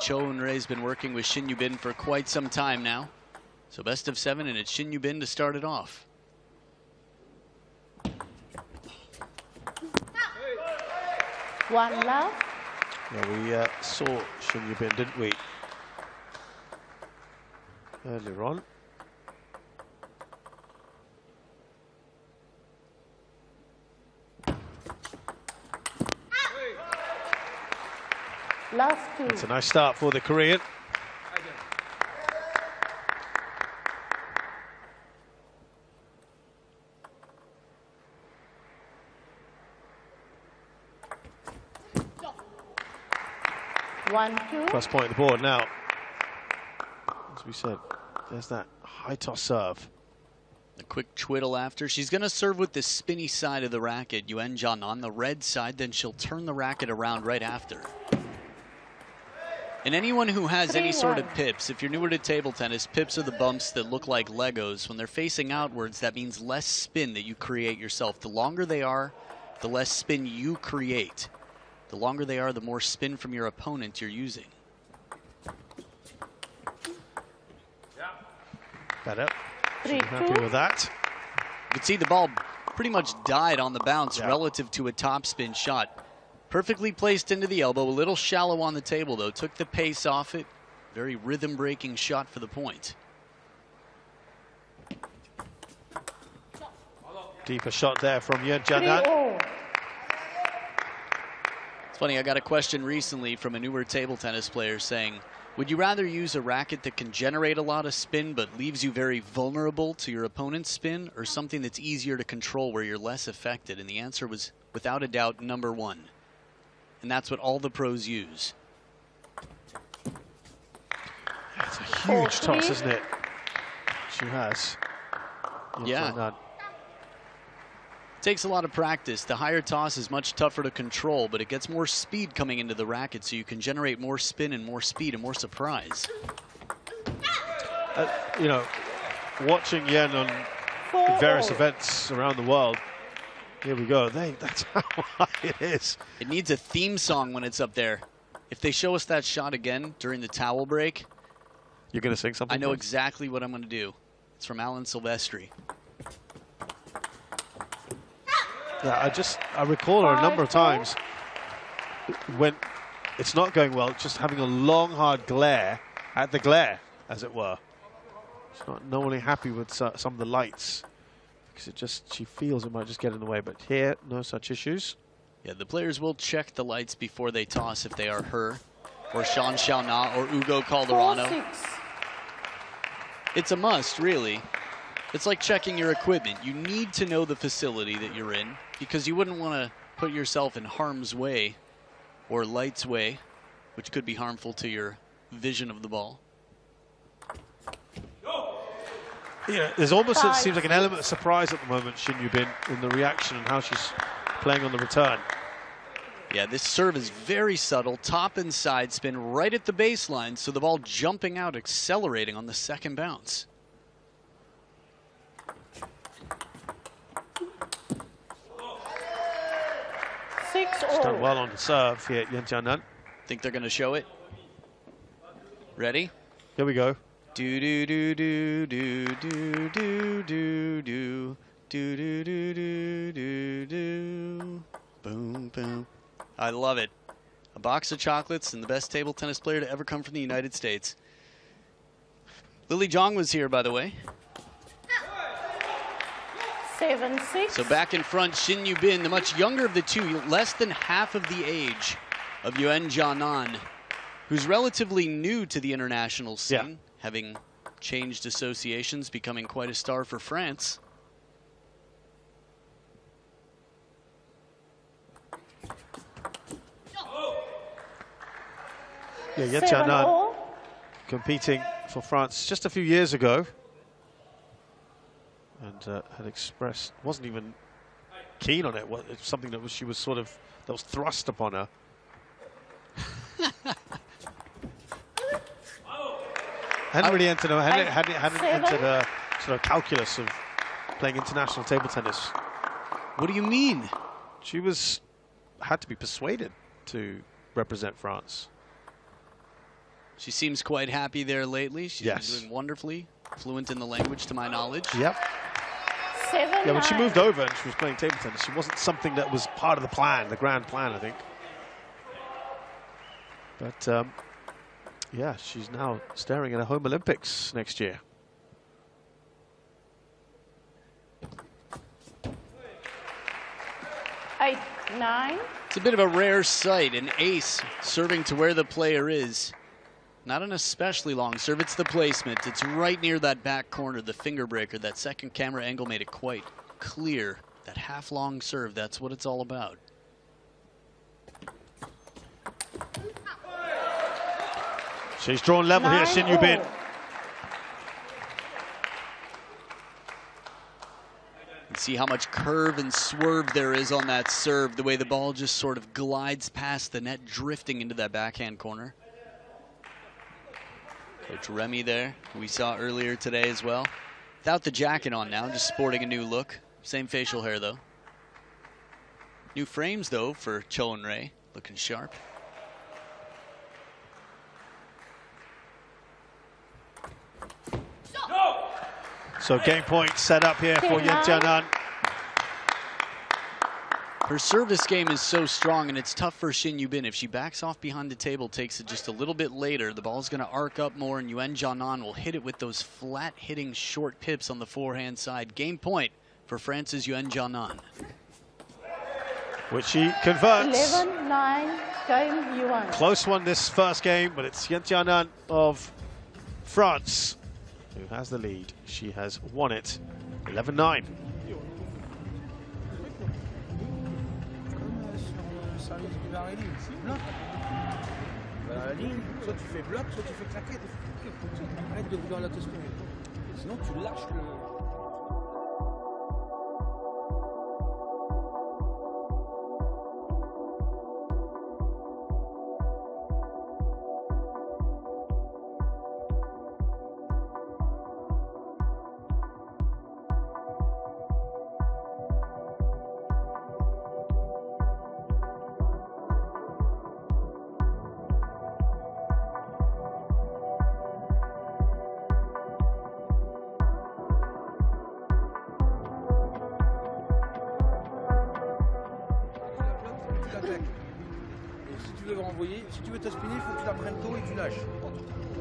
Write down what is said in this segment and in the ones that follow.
Cho Eun-rae's been working with Sin-Yubin for quite some time now. So best of 7, and it's Sin-Yubin to start it off. One love. Yeah, we saw Sin-Yubin, didn't we? Earlier on. Last 2. It's a nice start for the Korean. One, 2. First point of the board now. As we said, there's that high toss serve. A quick twiddle after. She's going to serve with the spinny side of the racket, Yuen Jia on the red side, then she'll turn the racket around right after. And anyone who has any sort of pips, if you're newer to table tennis, pips are the bumps that look like Legos. When they're facing outwards, that means less spin that you create yourself. The longer they are, the less spin you create. The longer they are, the more spin from your opponent you're using. Better. Should be happy with that. You can see the ball pretty much died on the bounce relative to a topspin shot. Perfectly placed into the elbow, a little shallow on the table though. Took the pace off it. Very rhythm-breaking shot for the point. Deeper shot there from Yuen Jia. It's funny, I got a question recently from a newer table tennis player saying, would you rather use a racket that can generate a lot of spin but leaves you very vulnerable to your opponent's spin, or something that's easier to control where you're less affected? And the answer was, without a doubt, number 1. And that's what all the pros use. It's a huge toss, isn't it? She has. Yeah. It takes a lot of practice. The higher toss is much tougher to control, but it gets more speed coming into the racket, so you can generate more spin and more speed and more surprise. You know, watching Yen on various events around the world, here we go. That's how high it is. It needs a theme song when it's up there. If they show us that shot again during the towel break, you're going to sing something? I know exactly what I'm going to do. It's from Alan Silvestri. Yeah, I recall her a number of times when it's not going well, just having a long, hard glare at the glare, as it were. She's not normally happy with some of the lights, because she feels it might just get in the way. But here, no such issues. Yeah, the players will check the lights before they toss if they are her, or Sean Xiaona, or Ugo Calderano. It's a must, really. It's like checking your equipment. You need to know the facility that you're in, because you wouldn't want to put yourself in harm's way or light's way, which could be harmful to your vision of the ball. Yeah, there's almost, it seems like, an element of surprise at the moment, Sin-Yubin, in the reaction and how she's playing on the return. Yeah, this serve is very subtle, top and side spin right at the baseline, so the ball jumping out, accelerating on the second bounce. She's done well on the serve here at Yuen Jia. Think they're going to show it? Ready? Here we go. Do do do do do do do do do do do do do do do. Boom boom. I love it. A box of chocolates and the best table tennis player to ever come from the United States. Lily Zhang was here, by the way. 7-6. So back in front, Sin-Yubin, the much younger of the two, less than half of the age of Yuen Jia, who's relatively new to the international scene, having changed associations, becoming quite a star for France. Yeah, Yuen Jia competing for France just a few years ago. And had expressed, wasn't even keen on it. It's something that she was that was thrust upon her. Hadn't really entered a sort of calculus of playing international table tennis. What do you mean? She had to be persuaded to represent France. She seems quite happy there lately. She's Yes. been doing wonderfully. Fluent in the language, to my knowledge. Yep. 7-9. Yeah, when she moved over and she was playing table tennis, she wasn't something that was part of the plan, the grand plan, I think. But, yeah, she's now staring at a home Olympics next year. Eight, 9. It's a bit of a rare sight, an ace serving to where the player is. Not an especially long serve, it's the placement. It's right near that back corner, the finger breaker. That second camera angle made it quite clear. That half-long serve, that's what it's all about. She's drawn level here, 신유빈. See how much curve and swerve there is on that serve, the way the ball just sort of glides past the net, drifting into that backhand corner. Coach Remy there, who we saw earlier today as well. Without the jacket on now, just sporting a new look. Same facial hair though. New frames though for Cho and Ray, looking sharp. So game point set up here for Yen Jianan. Her service game is so strong, and it's tough for 신유빈. If she backs off behind the table, takes it just a little bit later, the ball's going to arc up more, and Yuan Jianan will hit it with those flat-hitting short pips on the forehand side. Game point for France's Yuan Jianan. Which she converts. 11-9, game Yuan. Close one this first game, but it's Yen Jianan of France who has the lead. She has won it 11-9. La ligne, soit tu fais bloc, soit tu fais claquette. Arrête de vouloir l'autospinner. Sinon tu lâches le... Renvoyer. Si tu veux te spinner, il faut que tu la prennes tôt et que tu lâches.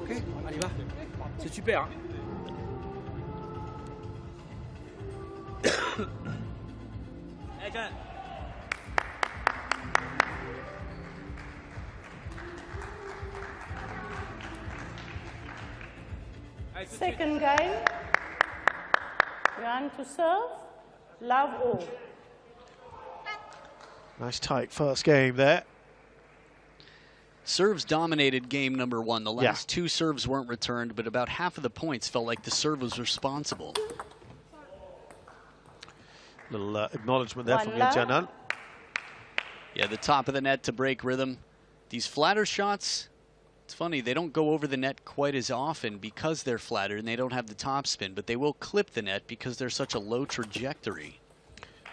Ok? Allez, va. C'est super. Hein? Second game. Yuan to serve. Love all. Nice tight first game there. Serves dominated game number one. The last two serves weren't returned, but about half of the points felt like the serve was responsible. Little acknowledgement there from Yen Jianan. Yeah, the top of the net to break rhythm. These flatter shots, it's funny, they don't go over the net quite as often because they're flatter and they don't have the top spin, but they will clip the net because they're such a low trajectory.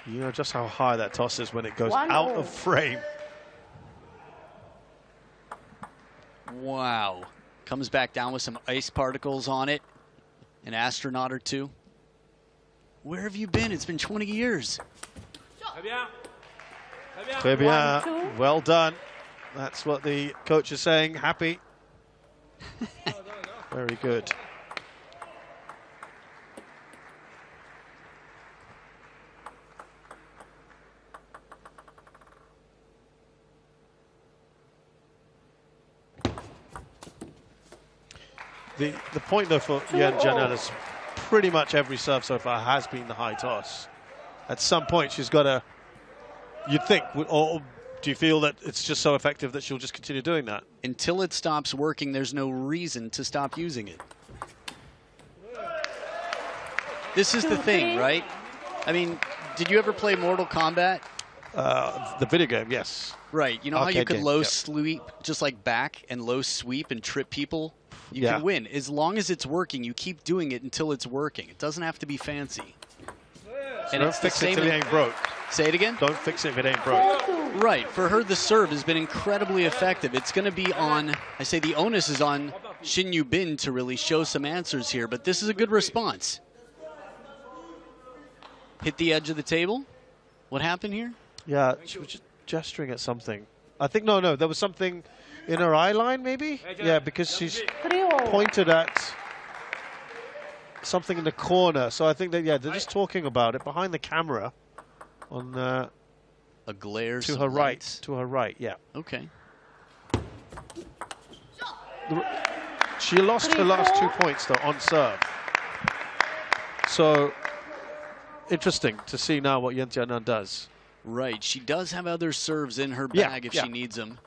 You know just how high that toss is when it goes out of frame. Wow. Comes back down with some ice particles on it. An astronaut or two. Where have you been? It's been 20 years. Très bien. Well done. That's what the coach is saying. Happy. Very good. The point, though, for Yen Jianan is pretty much every serve so far has been the high toss. At some point, she's got to, you'd think, or do you feel that it's just so effective that she'll just continue doing that? Until it stops working, there's no reason to stop using it. This is the thing, right? I mean, did you ever play Mortal Kombat? The video game, yes. Right. You know how you could low sweep, just like back and low sweep and trip people? You can win. As long as it's working, you keep doing it until it's working. It doesn't have to be fancy. So and don't fix it if it ain't broke. Say it again? Don't fix it if it ain't broke. Right, for her the serve has been incredibly effective. It's going to be on, I say the onus is on 신유빈 to really show some answers here, but this is a good response. Hit the edge of the table. What happened here? Yeah, she was just gesturing at something. I think, no, there was something in her eye line, maybe? Yeah, because she's pointed at something in the corner. So I think that, yeah, they're just talking about it behind the camera on a glare to her right. To her right, yeah. Okay. She lost her last 2 points, though, on serve. So interesting to see now what Yen Jianan does. Right, she does have other serves in her bag if she needs them.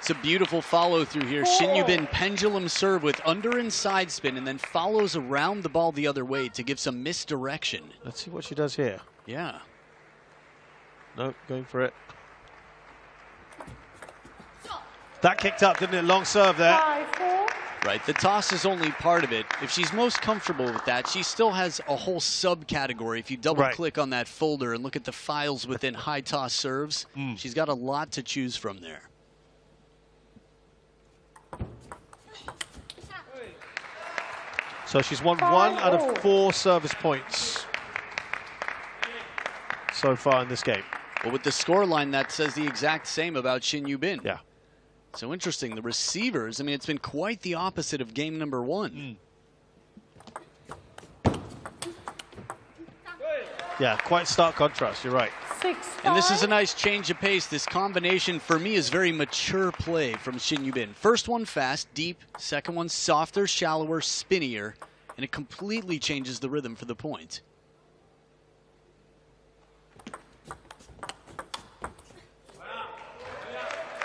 It's a beautiful follow through here. 신유빈 pendulum serve with under and side spin and then follows around the ball the other way to give some misdirection. Let's see what she does here. Yeah. No, going for it. That kicked up, didn't it? Long serve there. Right, the toss is only part of it. If she's most comfortable with that, she still has a whole subcategory. If you double-click on that folder and look at the files within high toss serves, she's got a lot to choose from there. So she's won 1 out of 4 service points so far in this game. Well, with the scoreline, that says the exact same about 신유빈. Yeah. So interesting. The receivers, I mean, it's been quite the opposite of game number 1. Yeah, quite stark contrast. You're right. And this is a nice change of pace. This combination, for me, is very mature play from 신유빈. First one fast, deep. Second one softer, shallower, spinnier. And it completely changes the rhythm for the point.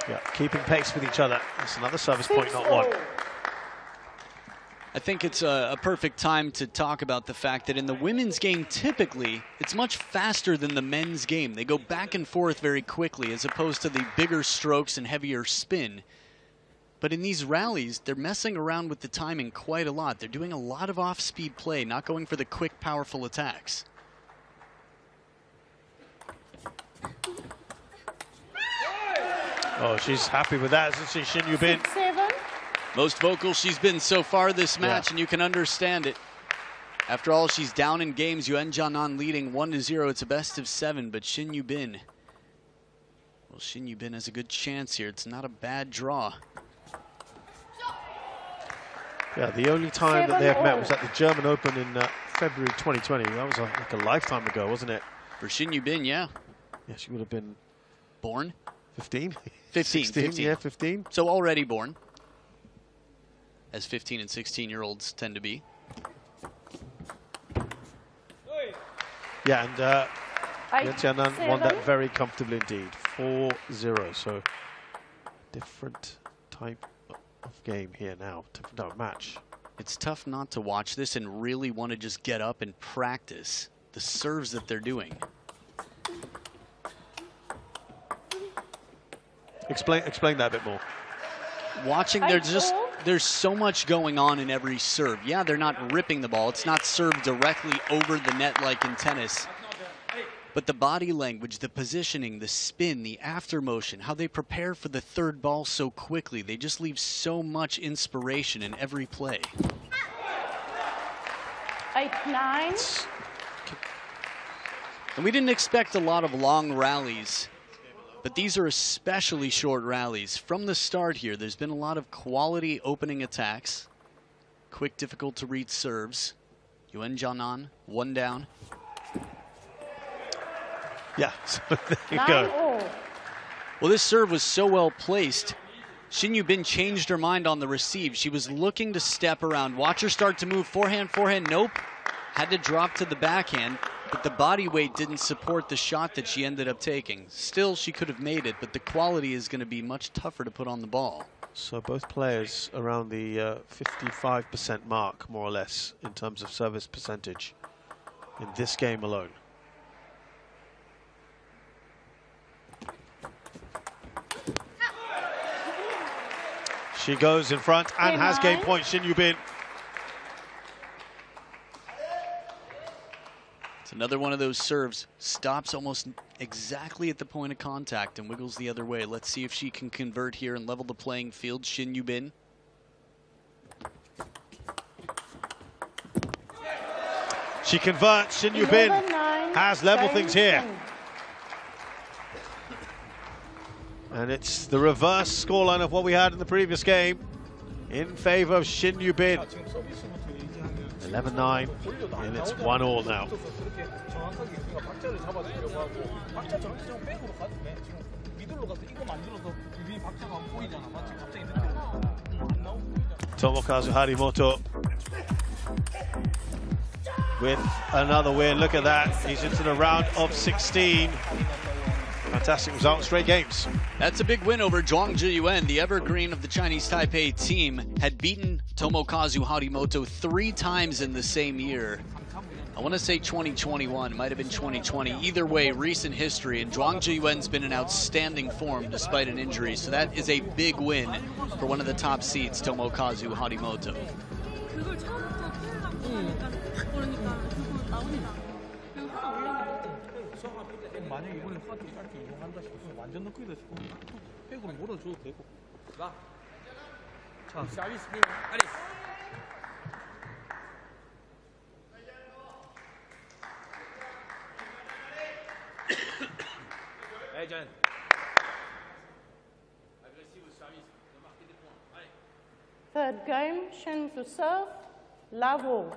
Yeah, keeping pace with each other. That's another service point, not one. I think it's a perfect time to talk about the fact that in the women's game, typically, it's much faster than the men's game. They go back and forth very quickly as opposed to the bigger strokes and heavier spin. But in these rallies, they're messing around with the timing quite a lot. They're doing a lot of off-speed play, not going for the quick, powerful attacks. Oh, she's happy with that, isn't she, 신유빈? Most vocal she's been so far this match, and you can understand it. After all, she's down in games. Yuan Jianan leading 1-0. It's a best of 7, but 신유빈, well, 신유빈 has a good chance here. It's not a bad draw. Yeah, the only time that they have met was at the German Open in February 2020. That was like a lifetime ago, wasn't it? For 신유빈, yeah. Yeah, she would have been... Born? 15? 15. 16, yeah, 15. So already born, as 15 and 16-year-olds tend to be. Yeah, and Yen Jianan won that very comfortably indeed. 4-0, so different type of game here now, different type of match. It's tough not to watch this and really want to just get up and practice the serves that they're doing. Explain that a bit more. Watching, there's so much going on in every serve. Yeah, they're not ripping the ball. It's not served directly over the net like in tennis. But the body language, the positioning, the spin, the after motion, how they prepare for the third ball so quickly. They just leave so much inspiration in every play. 8-9. And we didn't expect a lot of long rallies, but these are especially short rallies. From the start here, there's been a lot of quality opening attacks. Quick, difficult to read serves. Yuan Jianan, 1 down. Yeah, so there you go. Well, this serve was so well placed. 신유빈 changed her mind on the receive. She was looking to step around. Watch her start to move. Forehand, forehand, nope. Had to drop to the backhand, but the body weight didn't support the shot that she ended up taking. Still, she could have made it, but the quality is going to be much tougher to put on the ball. So both players around the 55% mark, more or less, in terms of service percentage in this game alone. She goes in front and has game point, 신유빈. Another one of those serves stops almost exactly at the point of contact and wiggles the other way. Let's see if she can convert here and level the playing field. 신유빈. She converts. 신유빈 has leveled things here. And it's the reverse scoreline of what we had in the previous game in favor of 신유빈. 11-9, and it's 1-1 now. Tomokazu Harimoto with another win. Look at that. He's into the round of 16. Fantastic result in straight games. That's a big win over Zhuangzhi Yuan. The evergreen of the Chinese Taipei team had beaten Tomokazu Harimoto 3 times in the same year. I want to say 2021, might have been 2020. Either way, recent history, and Zhuangzhi Yuan's been in outstanding form despite an injury, so that is a big win for one of the top seeds, Tomokazu Harimoto. 만약에 이번에 화도 짧게 이용한다 싶으면 완전 넣기도 싶고 백으로 몰아줘도 되고. 자, 서비스 빨리. Agent. Third game, Shen to serve, Lavo.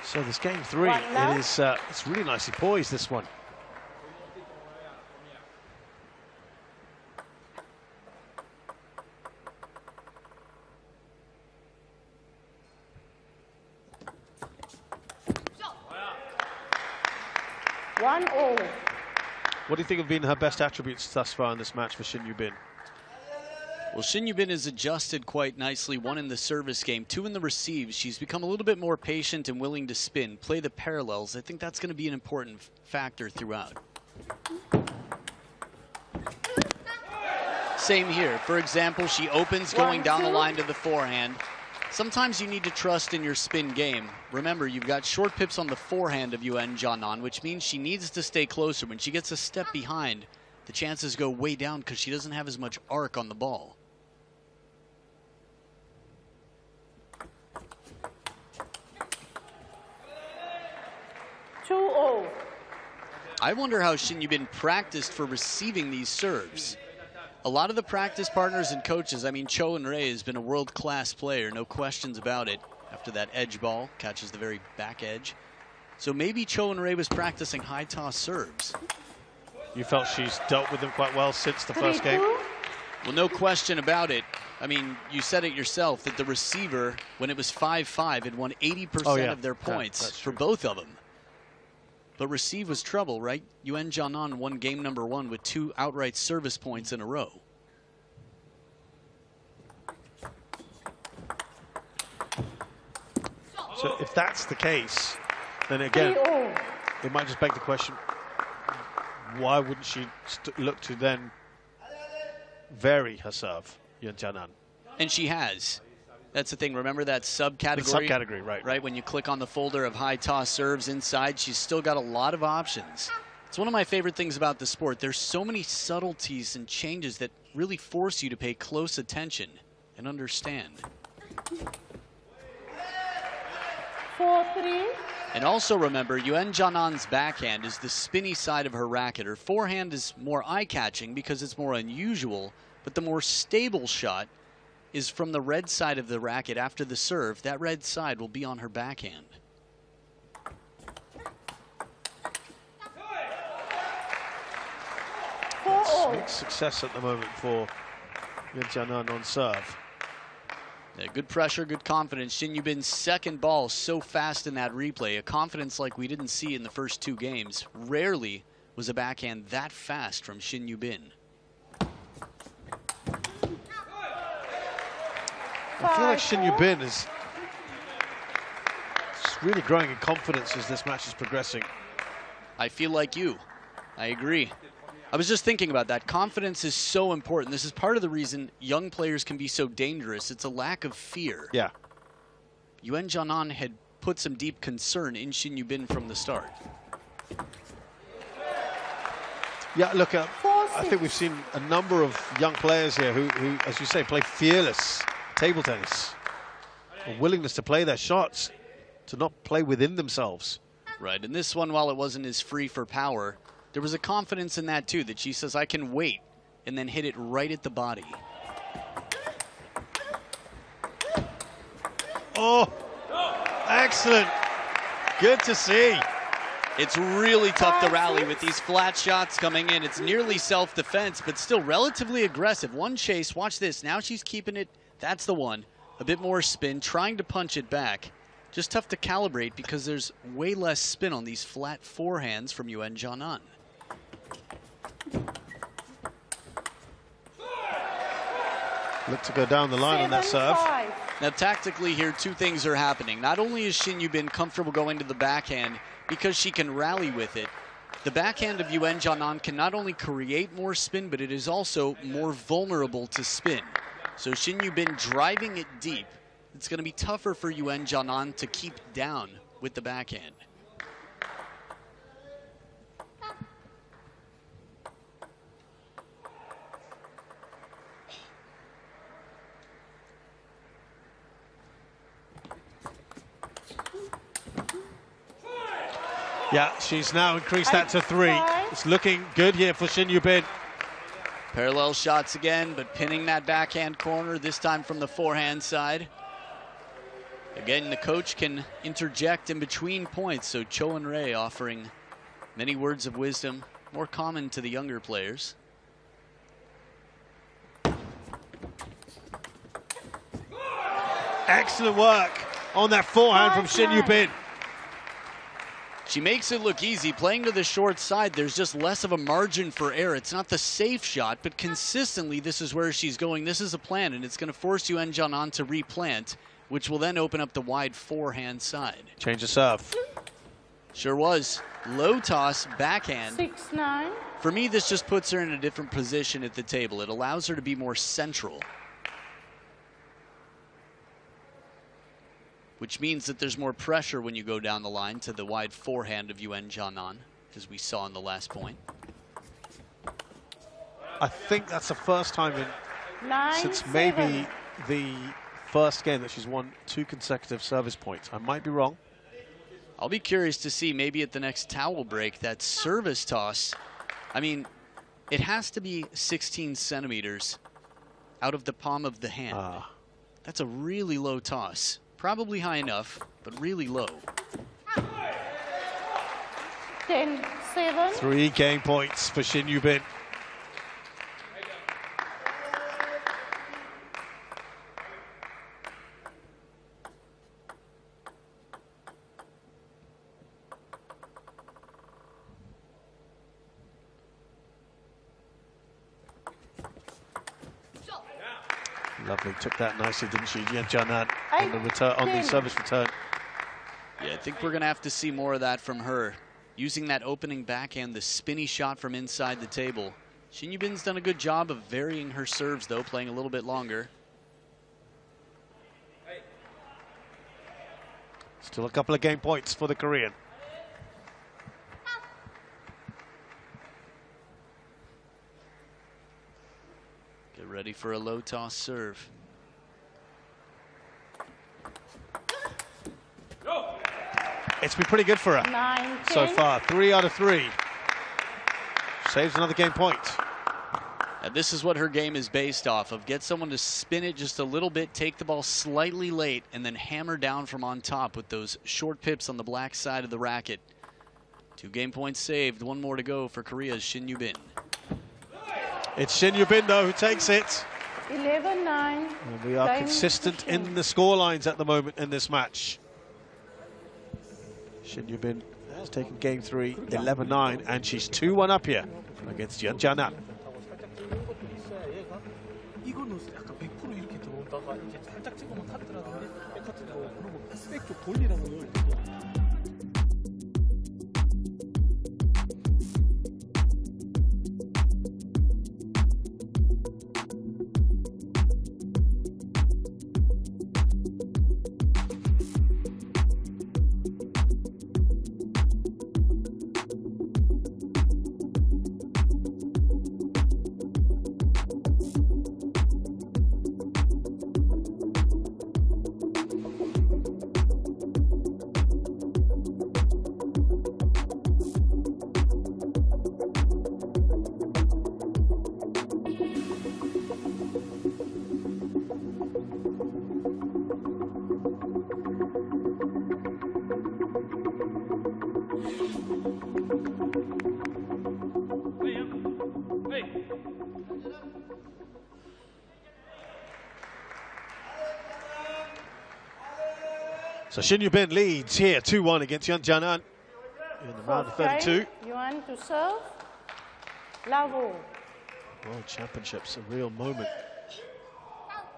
So this game 3, it's really nicely poised, this one. What do you think have been her best attributes thus far in this match for 신유빈? Well, 신유빈 has adjusted quite nicely, 1 in the service game, 2 in the receives. She's become a little bit more patient and willing to spin, play the parallels. I think that's going to be an important factor throughout. Same here. For example, she opens going down the line to the forehand. Sometimes you need to trust in your spin game. Remember, you've got short pips on the forehand of Yuan Jianan, which means she needs to stay closer. When she gets a step behind, the chances go way down because she doesn't have as much arc on the ball. I wonder how 신유빈 practiced for receiving these serves. A lot of the practice partners and coaches, I mean, Cho In-rae has been a world-class player, no questions about it. After that edge ball, catches the very back edge. So maybe Cho In-rae was practicing high toss serves. You felt she's dealt with them quite well since the first game? Well, no question about it. I mean, you said it yourself that the receiver, when it was 5-5, had won 80% of their points for both of them. But receive was trouble, right? Yuan Jianan won game number 1 with 2 outright service points in a row. So if that's the case, then again, it might just beg the question, why wouldn't she look to then vary her serve, Yuan Jianan? And she has. That's the thing. Remember that subcategory? The subcategory, right. Right, when you click on the folder of high toss serves inside, she's still got a lot of options. It's one of my favorite things about the sport. There's so many subtleties and changes that really force you to pay close attention and understand. 4-3. And also remember, Yuan Jianan's backhand is the spinny side of her racket. Her forehand is more eye-catching because it's more unusual, but the more stable shot is from the red side of the racket after the serve. That red side will be on her backhand. Mixed success at the moment for Yuan Jianan on serve. Yeah, good pressure, good confidence. 신유빈's second ball so fast in that replay, a confidence like we didn't see in the first 2 games. Rarely was a backhand that fast from 신유빈. I feel like 신유빈 is just really growing in confidence as this match is progressing. I feel like you. I agree. I was just thinking about that. Confidence is so important. This is part of the reason young players can be so dangerous. It's a lack of fear. Yeah. Yuen Jianan had put some deep concern in Xin from the start. Yeah, look, I think we've seen a number of young players here who, as you say, play fearless table tennis. A willingness to play their shots, to not play within themselves. Right, and this one, while it wasn't as free for power, there was a confidence in that too, that she says, I can wait, and then hit it right at the body. Oh, excellent. Good to see. It's really tough to rally with these flat shots coming in. It's nearly self-defense, but still relatively aggressive. One chase, watch this. Now she's keeping it. That's the one. A bit more spin, trying to punch it back. Just tough to calibrate because there's way less spin on these flat forehands from Yuen Jianan. Look to go down the line on that serve. Now tactically here, two things are happening. Not only is Xin comfortable going to the backhand because she can rally with it, the backhand of Yuen Jianan can not only create more spin, but it is also more vulnerable to spin. So Xin driving it deep, it's going to be tougher for Yuen Jianan to keep down with the backhand. Yeah, she's now increased that to 3. It's looking good here for Xin. Parallel shots again, but pinning that backhand corner, this time from the forehand side. Again, the coach can interject in between points, so Cho and Ray offering many words of wisdom, more common to the younger players. Excellent work on that forehand from Xin. She makes it look easy. Playing to the short side, there's just less of a margin for error. It's not the safe shot, but consistently this is where she's going. This is a plan, and it's going to force Yuen Jianan to replant, which will then open up the wide forehand side. Change of serve. Sure was. Low toss, backhand. 6-9. For me, this just puts her in a different position at the table. It allows her to be more central, which means that there's more pressure when you go down the line to the wide forehand of Yuen Jianan, as we saw in the last point. I think that's the first time since 9-7. maybe the first game that she's won 2 consecutive service points. I might be wrong. I'll be curious to see maybe at the next towel break, that service toss. I mean, it has to be 16 centimeters out of the palm of the hand. That's a really low toss. Probably high enough, but really low. 10-7. 3 game points for Xin. Lovely, took that nicely, didn't she? Yuen Jianan on the return, on the service return. Yeah, I think we're gonna have to see more of that from her. Using that opening backhand, the spinny shot from inside the table. Xin done a good job of varying her serves though, playing a little bit longer. Still a couple of game points for the Korean. Get ready for a low toss serve. It's been pretty good for her 9-10. so far. 3 out of 3. Saves another game point. And this is what her game is based off of. Get someone to spin it just a little bit, take the ball slightly late, and then hammer down from on top with those short pips on the black side of the racket. 2 game points saved. 1 more to go for Korea's Xin Yubin. It's Xin though who takes it. 11-9. And we are consistent in the score lines at the moment in this match. Xin has taken game 3, 11-9, and she's 2-1 up here against Yuen Jianan. 이거는 약간 100% 이렇게 들어오다가 이제 살짝 찍으면 카트라든지 백카트도 그런 거 패스백 쪽 돌리라고요. So 신유빈 leads here 2-1 against Yuan Jianan in the round of 32. Yuan to serve. Lavo. World Championships, a real moment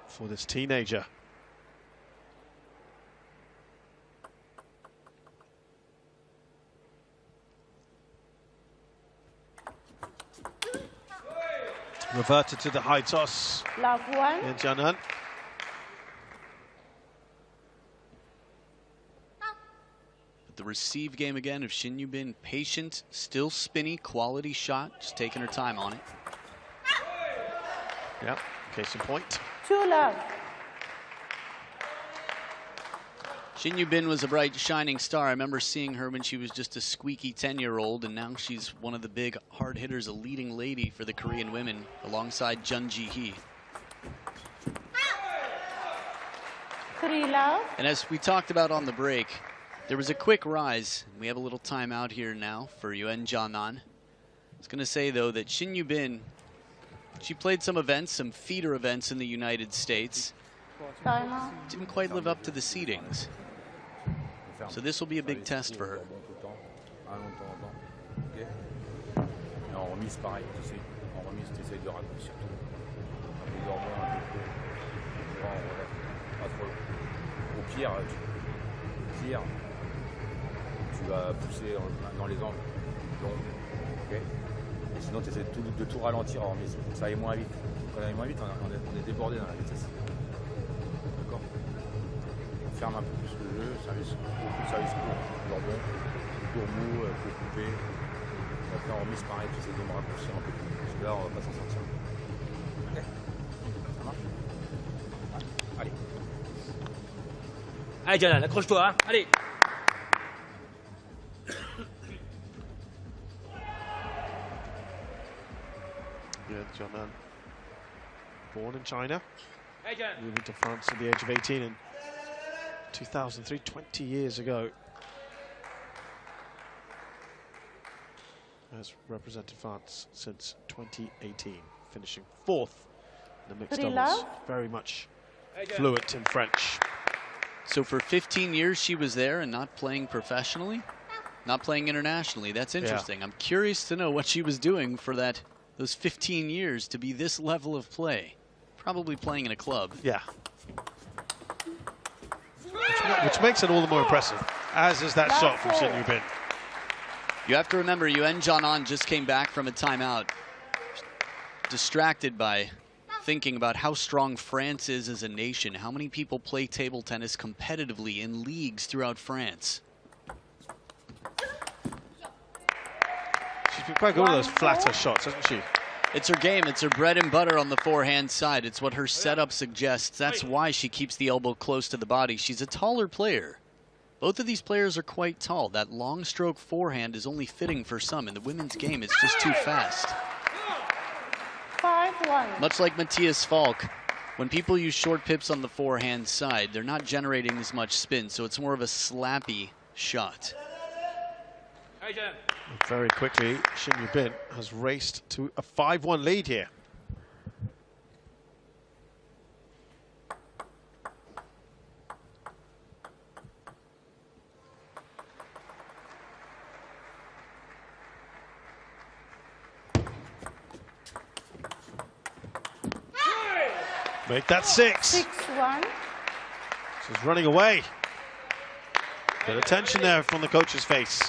for this teenager. Reverted to the high toss. Love one. Yuan Jianan. The receive game again of 신유빈, patient, still spinny, quality shot, just taking her time on it. Yeah, case in point. 2-love. 신유빈 was a bright, shining star. I remember seeing her when she was just a squeaky 10-year-old, and now she's one of the big hard hitters, a leading lady for the Korean women, alongside Jun Ji-hee. 3-love. And as we talked about on the break, there was a quick rise. We have a little timeout here now for Yuan Jianan. I was going to say, though, that 신유빈, she played some events, some feeder events in the United States. Timeout. Didn't quite live up to the seedings. So this will be a big test for her. En remise, pareil, tu sais. En remise, tu essaies de raccourcir tout. Un peu dormant, un peu trop. En relève. Pas trop long. Au pierre, tu vas pousser dans les angles longs. Okay. Et sinon, tu essaies de tout ralentir en remise. Faut que ça aille moins vite. Quand on aille moins vite, on est débordé dans la vitesse. D'accord. On ferme un peu plus le jeu, service court, rebond, court mou, peu coupé. Et après en remise pareil, tu essaies de me raccourcir un peu plus. Parce que là, on va pas s'en sortir. Ok. Ça marche. Ouais. Allez. Allez Janan, accroche-toi, hein. Allez. Yuan Jianan, born in China, Hey Janan. moving to France at the age of 18 in 2003, 20 years ago. Has represented France since 2018, finishing 4th in the mixed doubles. Very much fluent in French. So for 15 years she was there and not playing professionally, not playing internationally. That's interesting. Yeah. I'm curious to know what she was doing for those 15 years to be this level of play. Probably playing in a club. Yeah. Which makes it all the more impressive, as is that shot from 신유빈. You have to remember, Yuan Jianan just came back from a timeout, distracted by thinking about how strong France is as a nation. How many people play table tennis competitively in leagues throughout France? She's been quite good with those flatter shots, hasn't she? It's her game. It's her bread and butter on the forehand side. It's what her setup suggests. That's why she keeps the elbow close to the body. She's a taller player. Both of these players are quite tall. That long stroke forehand is only fitting for some. In the women's game, it's just too fast. 5-1. Much like Matthias Falk, when people use short pips on the forehand side, they're not generating as much spin, so it's more of a slappy shot. Very quickly, 신유빈 has raced to a 5-1 lead here. Make that 6. 6-1. She's running away. Good attention there from the coach's face.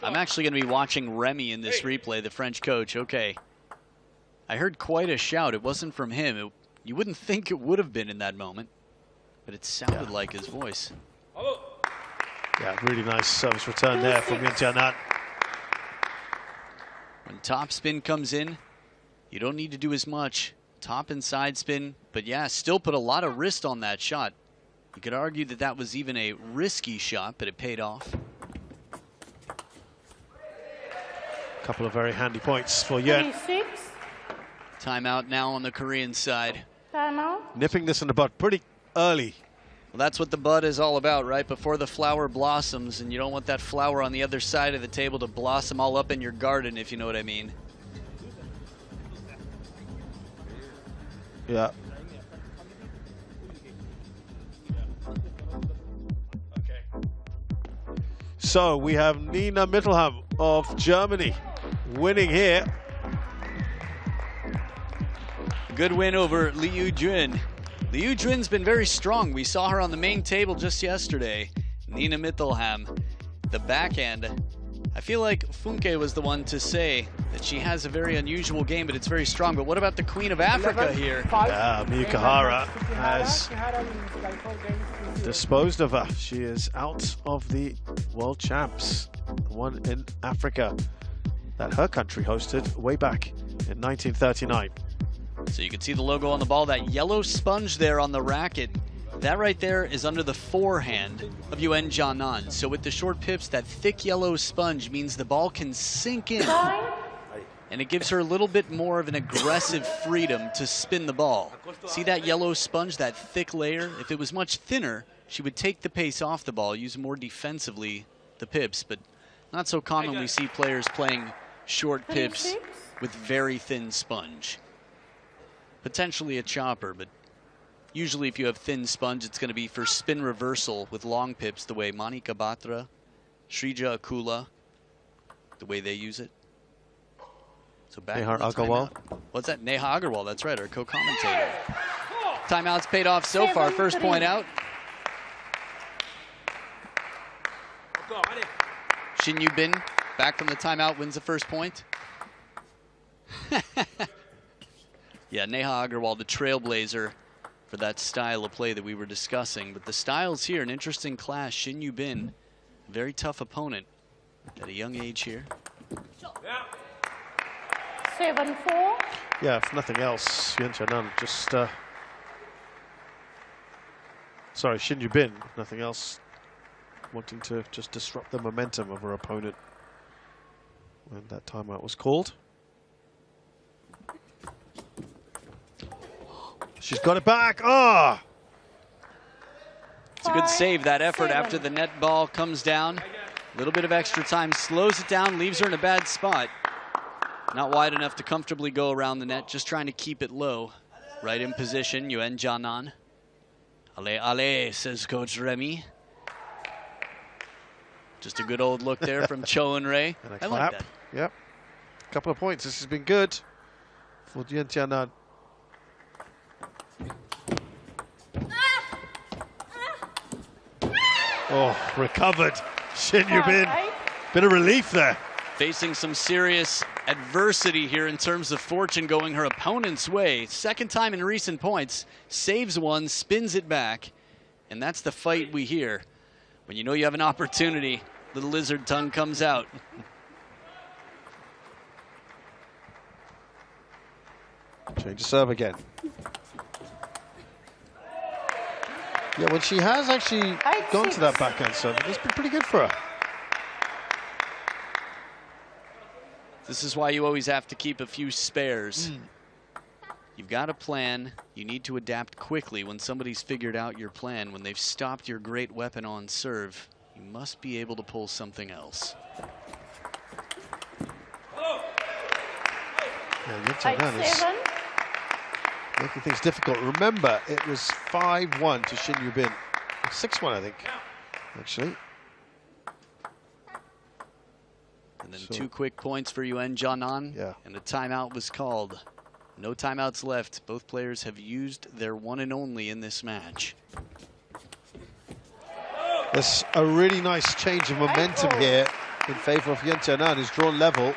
I'm actually going to be watching Remy in this replay, the French coach. Okay. I heard quite a shout. It wasn't from him. You wouldn't think it would have been in that moment, but it sounded like his voice. Yeah, really nice service return there from Yuan Jianan. When top spin comes in, you don't need to do as much. Top and side spin, but yeah, still put a lot of wrist on that shot. You could argue that that was even a risky shot, but it paid off. A couple of very handy points for Yuan. 3-6. Timeout now on the Korean side. Timeout. Nipping this in the bud pretty early. Well, that's what the bud is all about, right? Before the flower blossoms, and you don't want that flower on the other side of the table to blossom all up in your garden, if you know what I mean. Yeah. So we have Nina Mittelham of Germany winning here. Good win over Liu Jun. Liu Jun's been very strong. We saw her on the main table just yesterday. Nina Mittelham, the backhand. I feel like Funke was the one to say that she has a very unusual game, but it's very strong. But what about the Queen of Africa here? Miyukahara has disposed of her. She is out of the World Champs, the one in Africa that her country hosted way back in 1939. So you can see the logo on the ball, that yellow sponge there on the racket. That right there is under the forehand of Yuan Jianan. So with the short pips, that thick yellow sponge means the ball can sink in. And it gives her a little bit more of an aggressive freedom to spin the ball. See that yellow sponge, that thick layer? If it was much thinner, she would take the pace off the ball, use more defensively the pips. But not so common we see players playing short pips with very thin sponge. Potentially a chopper, but usually if you have thin sponge, it's going to be for spin reversal with long pips, the way Monica Batra, Shrija Akula, the way they use it. So back Neha Agarwal. What's that? Neha Agarwal, that's right, our co-commentator. Timeout's paid off so far. First point out. Shinyubin, back from the timeout, wins the first point. Yeah, Neha Agarwal, the trailblazer for that style of play that we were discussing. But the styles here, an interesting clash. Shinyubin, very tough opponent at a young age here. 7-4. Yeah, if nothing else, Yuan Jianan just... sorry, Shinyubin, nothing else, wanting to just disrupt the momentum of her opponent when that timeout was called. She's got it back. Ah! It's a good save, that effort after the net ball comes down. A little bit of extra time, slows it down, leaves her in a bad spot. Not wide enough to comfortably go around the net, just trying to keep it low. Right in position, Yuan Jianan. Allez, allez, says Coach Remy. Just a good old look there from Cho and Ray. And a I clap. like that. Yep. Couple of points. This has been good for Yuan Jianan. Oh, recovered. Shinyubin. Bit of relief there. Facing some serious adversity here in terms of fortune going her opponent's way. Second time in recent points. Saves one, spins it back. And that's the fight we hear. When you know you have an opportunity, the lizard tongue comes out. Change the serve again. Yeah, when she has actually gone to that backhand serve, it's been pretty good for her. This is why you always have to keep a few spares. You've got a plan. You need to adapt quickly when somebody's figured out your plan. When they've stopped your great weapon on serve, you must be able to pull something else. Yeah, Yuan Jianan is making things difficult. Remember, it was 5-1 to Shinyubin. 6-1, I think, actually. And then 2 quick points for Yuan Jianan. Yeah. And a timeout was called. No timeouts left. Both players have used their one and only in this match. There's a really nice change of momentum here in favor of Yuan Jianan, who's drawn level.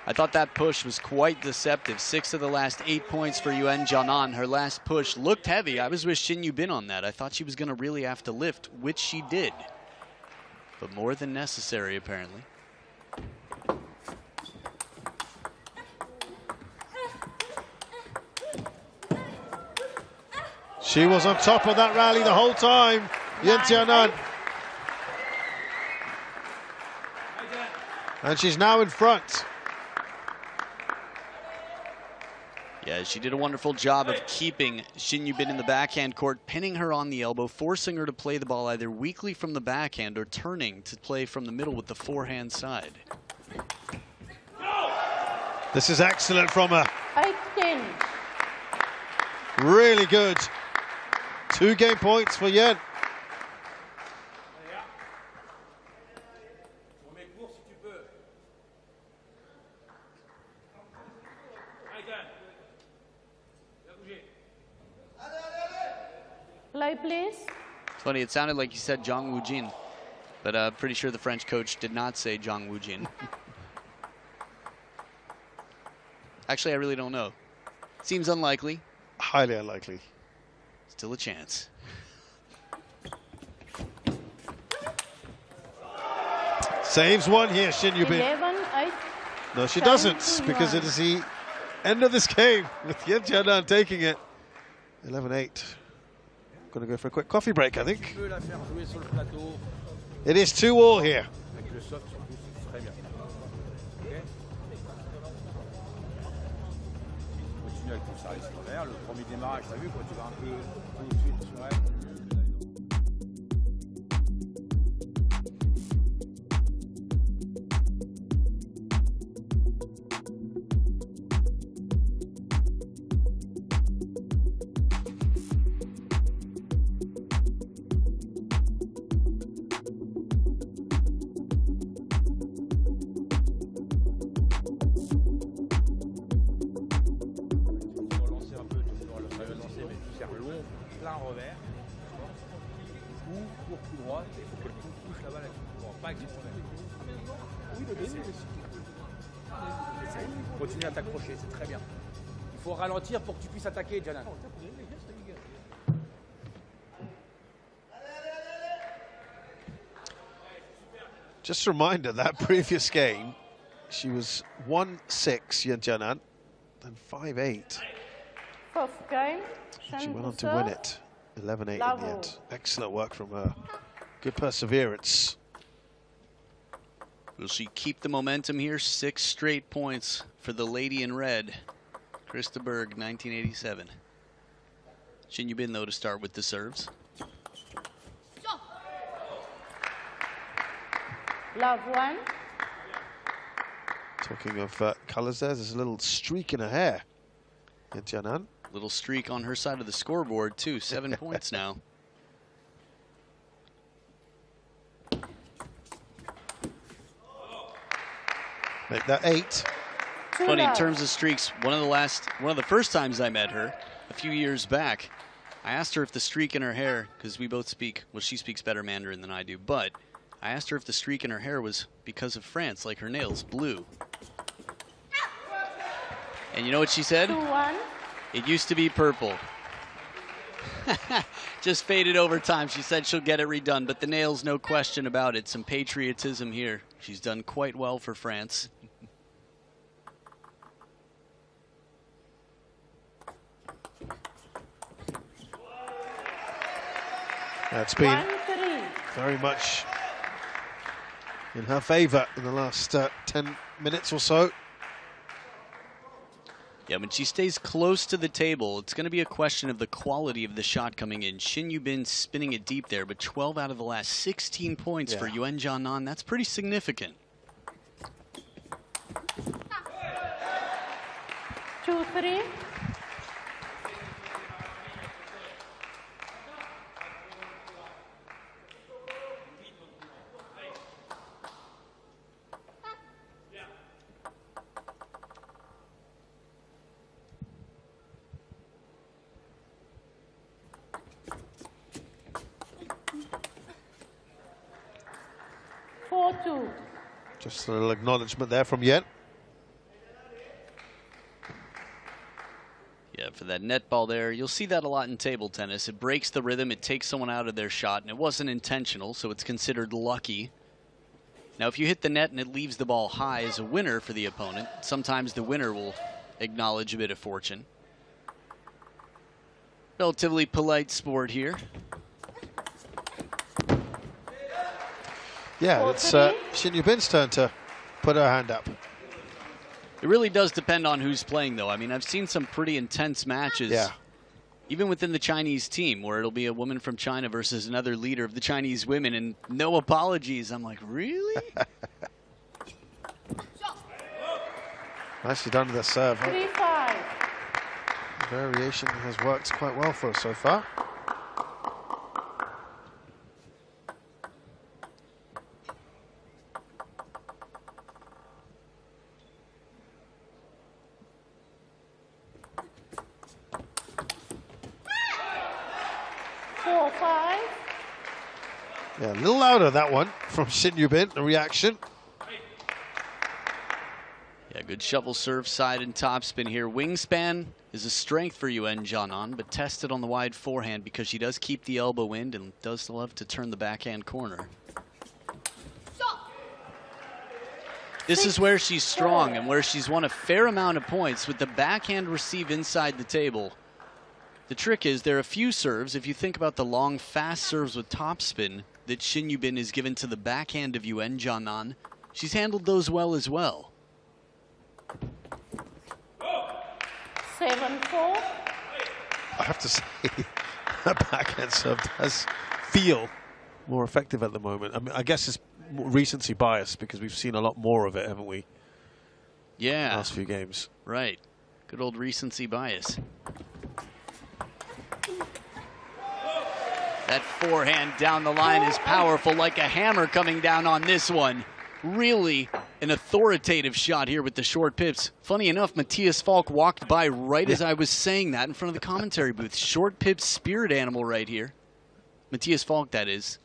I thought that push was quite deceptive. 6 of the last 8 points for Yuan Jianan. Her last push looked heavy. I was with Shinyubin on that. I thought she was going to really have to lift, which she did. But more than necessary, apparently. She was on top of that rally the whole time, Yuan Jianan. And she's now in front. Yeah, she did a wonderful job of keeping Shinyubin in the backhand court, pinning her on the elbow, forcing her to play the ball either weakly from the backhand or turning to play from the middle with the forehand side. This is excellent from her. 8-10. Really good. 2 game points for Yuan. Reply, please. It's funny, it sounded like you said Zhang Wujin, but pretty sure the French coach did not say Zhang Wujin. Actually, I really don't know. Seems unlikely. Highly unlikely. Still a chance. Saves one here, Shinyubin. 11-8. No, she 7-1. doesn't, because it is the end of this game with Yen Jianan taking it. 11-8. Going to go for a quick coffee break, I think. Tu peux la faire jouer sur le plateau, It is 2-2 here. avec le soft surtout, c'est très bien. Ok. Continue avec ton service revers. Le premier démarrage, t'as vu quoi, tu vas un peu tout de suite sur elle. Continue à t'accrocher, c'est très bien. Il faut ralentir pour que tu puisses attaquer, Jianan. Just a reminder, that previous game, she was 1-6, Yen Jianan, then 5-8. Fourth game. She went on to win it, 11-8 in the end. Excellent work from her. Good perseverance. Will she keep the momentum here? 6 straight points for the lady in red. Krista Berg, 1987. Shinyubin, though, to start with the serves. Love 1. Talking of colours there's a little streak in her hair. Yen Jianan. Little streak on her side of the scoreboard, too. 7 points now. Make that 8. Funny, in terms of streaks, one of the first times I met her, a few years back, I asked her if the streak in her hair, because we both speak, well, she speaks better Mandarin than I do, but I asked her if the streak in her hair was because of France, like her nails, blue. And you know what she said? 2-1. It used to be purple. Just faded over time. She said she'll get it redone, but the nails, no question about it. Some patriotism here. She's done quite well for France. That's been 1-3. very much in her favour in the last 10 minutes or so. Yeah, when she stays close to the table, it's going to be a question of the quality of the shot coming in. Shinyubin spinning it deep there, but 12 out of the last 16 points for Yen Jianan. That's pretty significant. 2-3. Just a little acknowledgement there from Yen. Yeah, for that net ball there, you'll see that a lot in table tennis. It breaks the rhythm, it takes someone out of their shot, and it wasn't intentional, so it's considered lucky. Now, if you hit the net and it leaves the ball high as a winner for the opponent, sometimes the winner will acknowledge a bit of fortune. Relatively polite sport here. Yeah, it's Shinyubin's turn to put her hand up. It really does depend on who's playing, though. I mean, I've seen some pretty intense matches, even within the Chinese team, where it'll be a woman from China versus another leader of the Chinese women, and no apologies. I'm like, really? Nicely done with the serve. 3-5. Variation has worked quite well for us so far. 4-5. Yeah, a little louder that one from 신유빈, the reaction. Yeah, good shovel serve, side and topspin here. Wingspan is a strength for Yuan Jianan, but tested on the wide forehand because she does keep the elbow in and does love to turn the backhand corner. This is where she's strong and where she's won a fair amount of points with the backhand receive inside the table. The trick is there are a few serves, if you think about the long, fast serves with topspin that 신유빈 is given to the backhand of Yuan Jianan, she's handled those well as well. 7-4. I have to say, that backhand serve does feel more effective at the moment. I mean, I guess it's recency bias because we've seen a lot more of it, haven't we? Yeah. Last few games. Right. Good old recency bias. That forehand down the line is powerful, like a hammer coming down on this one. Really an authoritative shot here with the short pips. Funny enough, Matthias Falk walked by right as I was saying that in front of the commentary booth. Short pips spirit animal right here. Matthias Falk, that is.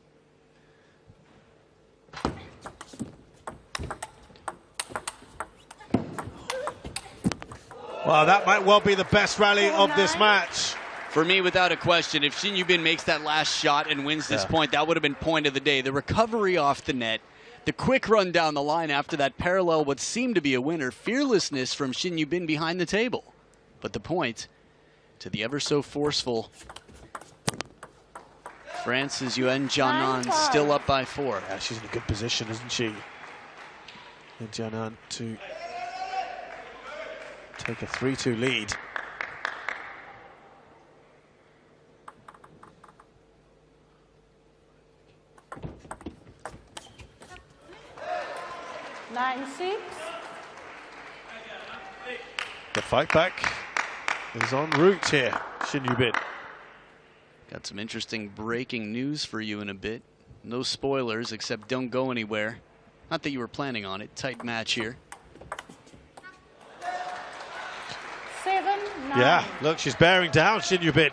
Wow, that might well be the best rally of this match. For me, without a question, if 신유빈 makes that last shot and wins this point, that would have been point of the day. The recovery off the net, the quick run down the line after that parallel, what seemed to be a winner, fearlessness from 신유빈 behind the table. But the point to the ever so forceful France's Yuan Jianan, still up by 4. Yeah, she's in a good position, isn't she? Yuan Jianan to take a 3-2 lead. The fight back is en route here, 신유빈. Got some interesting breaking news for you in a bit. No spoilers, except don't go anywhere. Not that you were planning on it. Tight match here. 7-9. Yeah, look, she's bearing down 신유빈.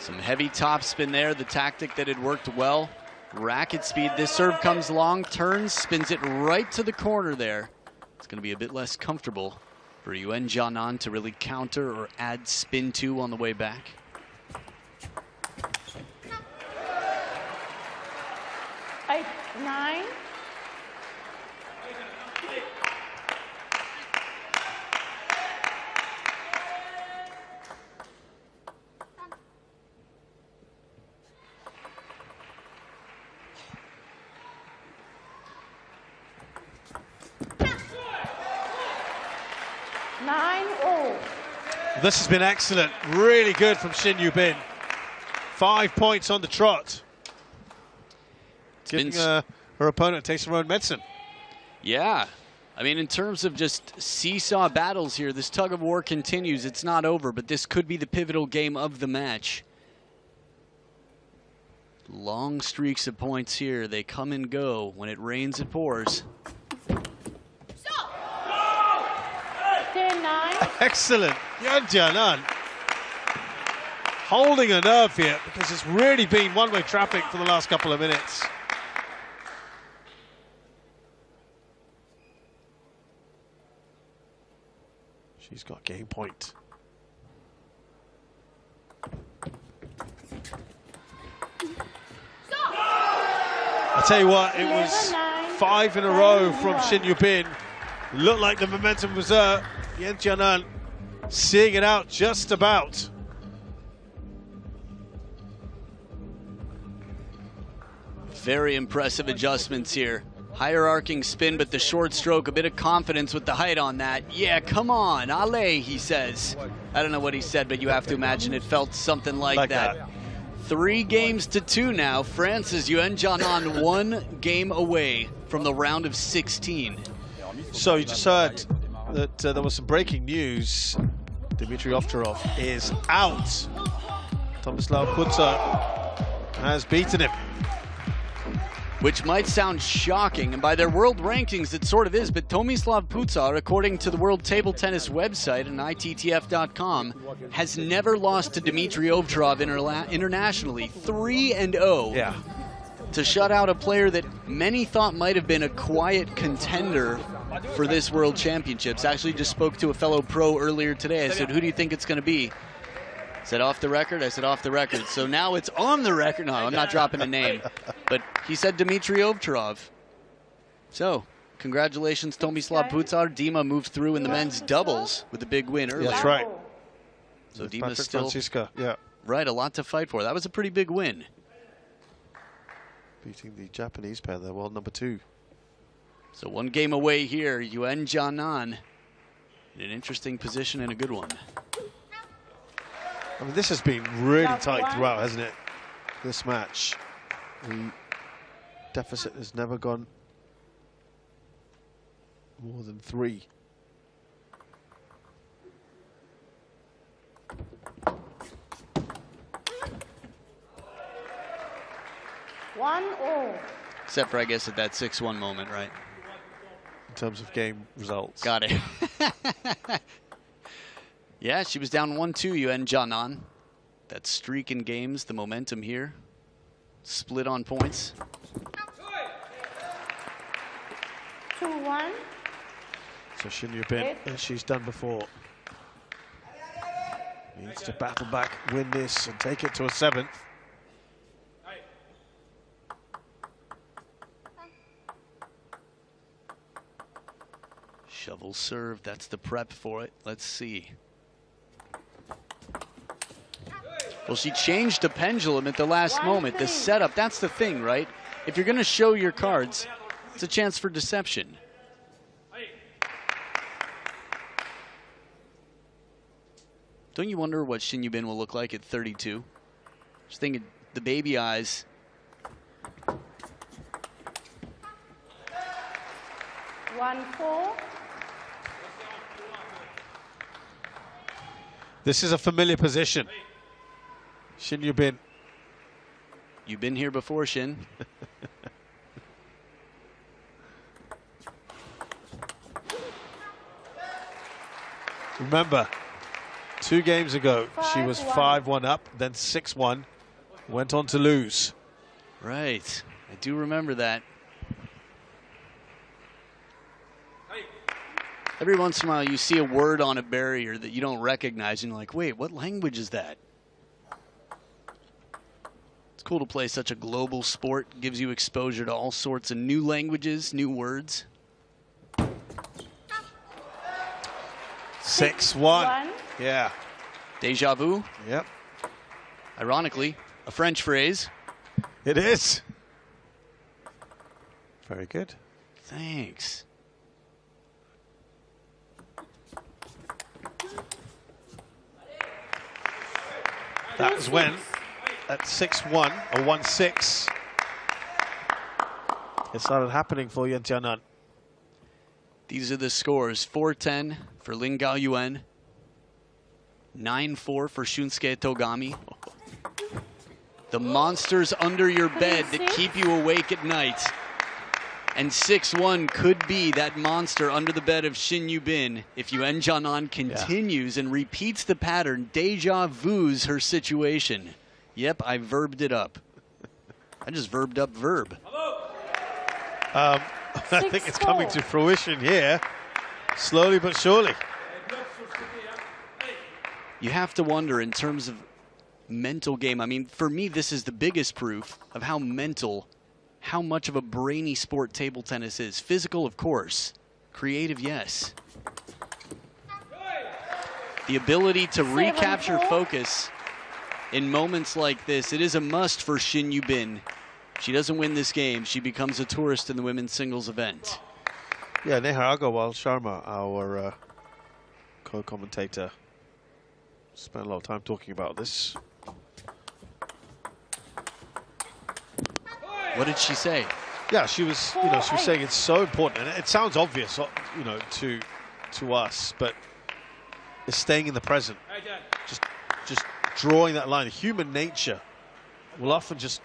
Some heavy topspin there, the tactic that had worked well. Racket speed, this serve comes long, turns, spins it right to the corner there. It's going to be a bit less comfortable for Yuan Jianan to really counter or add spin to on the way back. Eight, 9. This has been excellent, really good from 신유빈. 5 points on the trot. Giving her opponent a taste of her own medicine. Yeah, I mean, in terms of just seesaw battles here, this tug of war continues. It's not over, but this could be the pivotal game of the match. Long streaks of points here. They come and go. When it rains, it pours. 10-9. Excellent. Yuan Jianan holding a nerve here because it's really been one-way traffic for the last couple of minutes. She's got game point. I tell you what, it was 5 in a row from 신유빈. Looked like the momentum was there. Yuan Jianan seeing it out just about. Very impressive adjustments here. Higher arcing spin, but the short stroke, a bit of confidence with the height on that. Yeah, come on, allez, he says. I don't know what he said, but you have to imagine it felt something like that. 3 games to 2 now. France's Yuan Jianan 1 game away from the round of 16. So you just heard that there was some breaking news. Dmitry Ovtcharov is out. Tomislav Puta has beaten him. which might sound shocking, and by their world rankings it sort of is, but Tomislav Pucar, according to the World Table Tennis website and ITTF.com, has never lost to Dmitry Ovtcharov internationally. 3-0. Yeah. To shut out a player that many thought might have been a quiet contender for this World Championships. Actually just spoke to a fellow pro earlier today. I said, who do you think it's going to be? I said, off the record? I said, off the record. So now it's on the record. No, I'm not dropping a name. But he said Dmitry Ovtcharov. So, congratulations, Tomislav Pucar. Dima moved through in the men's doubles with a big win earlier. That's right. So Dima's still Francisca, yeah. Right, a lot to fight for. That was a pretty big win. Beating the Japanese pair, they're world number 2. So one game away here, Yuan Jianan in an interesting position and a good one. I mean, this has been really tight throughout, hasn't it? This match. The deficit has never gone more than 3. One all. Except for, I guess, at that 6-1 moment, right? In terms of game results. Got it. Yeah, she was down 1-2, Yuan Jianan. That streak in games, the momentum here. Split on points. 2-1. So Shinyubin, as she's done before, needs to battle back, win this, and take it to a 7th. Shovel serve, that's the prep for it. Let's see. Well, she changed the pendulum at the last moment. The setup, that's the thing, right? If you're going to show your cards, it's a chance for deception. Don't you wonder what Shinyubin will look like at 32? Just thinking the baby eyes. One four. This is a familiar position. Shinyubin. You've been here before, Shin. Remember, 2 games ago, she was 5-1 up, then 6-1, went on to lose. Right, I do remember that. Every once in a while you see a word on a barrier that you don't recognize and you're like, wait, what language is that? It's cool to play such a global sport. It gives you exposure to all sorts of new languages, new words. 6-1. Yeah. Deja vu. Yep. Ironically, a French phrase. It is. Very good. Thanks. That was when, at 6-1, or 1-6, it started happening for Yuan Jianan. These are the scores. 4-10 for Lin Gao Yuan. 9-4 for Shunsuke Togami. The monsters under your bed that keep you awake at night. And 6-1 could be that monster under the bed of Shinyubin if Yuan Jianan continues and repeats the pattern, deja vu's her situation. Yep, I verbed it up. I just verbed up verb. I think it's coming to fruition here, slowly but surely. You have to wonder in terms of mental game. I mean, for me, this is the biggest proof of how mental, how much of a brainy sport table tennis is. Physical, of course. Creative, yes. The ability to recapture focus in moments like this, it is a must for Shinyubin. If she doesn't win this game, she becomes a tourist in the women's singles event. Yeah, Neha Agarwal Sharma, our co-commentator, spent a lot of time talking about this. What did she say? Yeah, she was, she was saying it's so important, and it sounds obvious, to us, but it's staying in the present, just drawing that line. Human nature will often just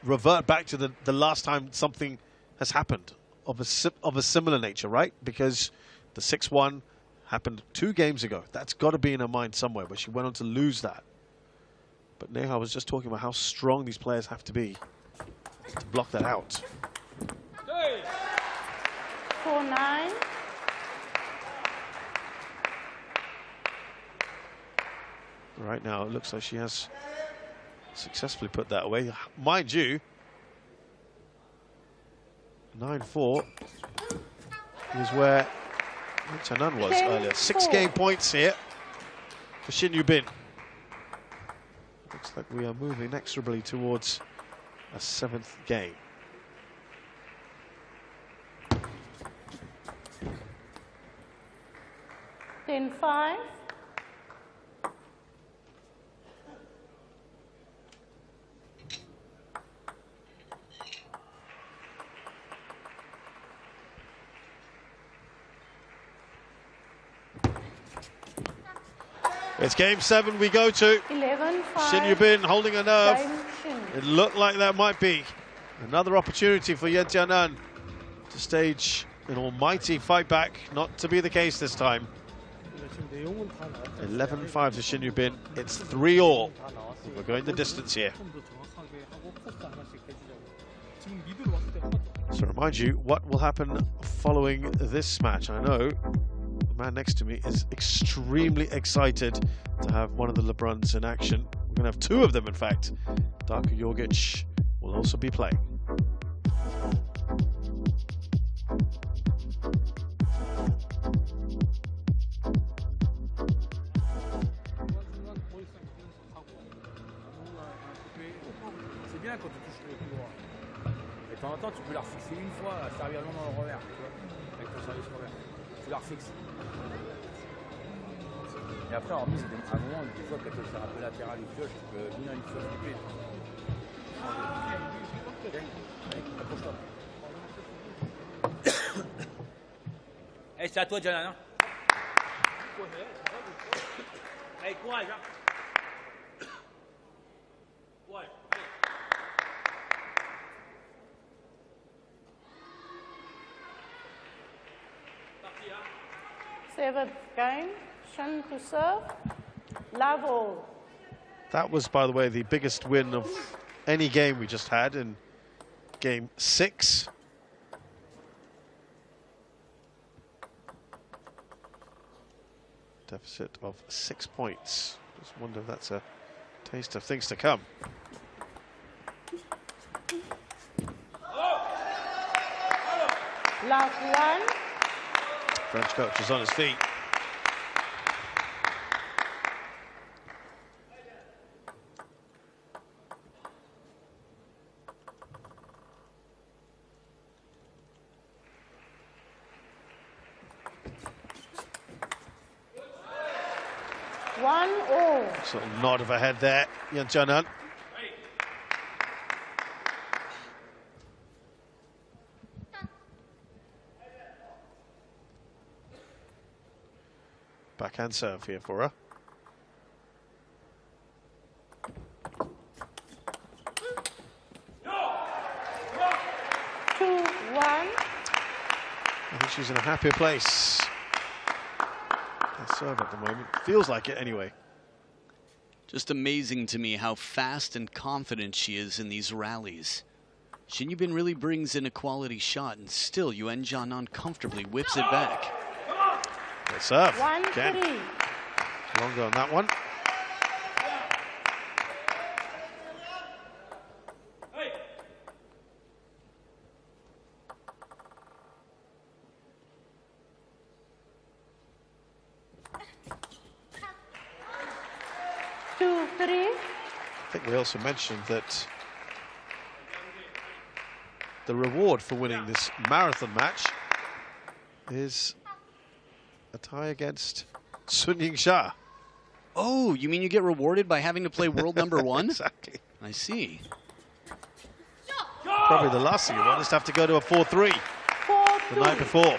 revert back to the last time something has happened of a similar nature, right? Because the 6-1 happened 2 games ago. That's got to be in her mind somewhere, but she went on to lose that. But Neha was just talking about how strong these players have to be to block that out. 4-9. Right now, it looks like she has successfully put that away. Mind you, 9-4 is where Chanan was earlier. 6 game points here for Shinyubin. Looks like we are moving inexorably towards a 7th game. Then 5. It's game 7 we go to. 11-5. Shinyubin holding a nerve. Game Shin. It looked like that might be another opportunity for Yen Jianan to stage an almighty fight back. Not to be the case this time. 11-5 to Shinyubin. It's 3-all. We're going the distance here. So remind you what will happen following this match. I know the man next to me is extremely excited to have one of the LeBruns in action. We're going to have 2 of them, in fact. Darko Jorgic will also be playing. C'est bien quand tu touches le couloir. Et de temps en temps, tu peux la refixer une fois, servir long dans le revers, tu vois, avec ton service revers. Tu la refixes. Et après, en remise, à un moment, des fois, quand tu veux faire un peu latéral ou pioche, tu peux venir une pioche coupée. Allez, approche-toi. Allez, c'est à toi, Janan. Hein. Allez, courage. Hein. Courage. Allez. 7th game. Shin to serve. Level. That was, by the way, the biggest win of any game we just had in game 6. Deficit of 6 points. Just wonder if that's a taste of things to come. Last 1. French coach is on his feet. Sort of nod of her head there, Yen Jianan. Backhand serve here for her. I think she's in a happier place. That serve at the moment. Feels like it anyway. Just amazing to me how fast and confident she is in these rallies. Shinyubin really brings in a quality shot, and still Yen Jianan comfortably whips it back. Good serve. 1-3. Longer on that one. I think we also mentioned that the reward for winning this marathon match is a tie against Sun Ying-sha. Oh, you mean you get rewarded by having to play world number 1? Exactly. I see. Probably the last thing you want is to have to go to a 4-3 the night before.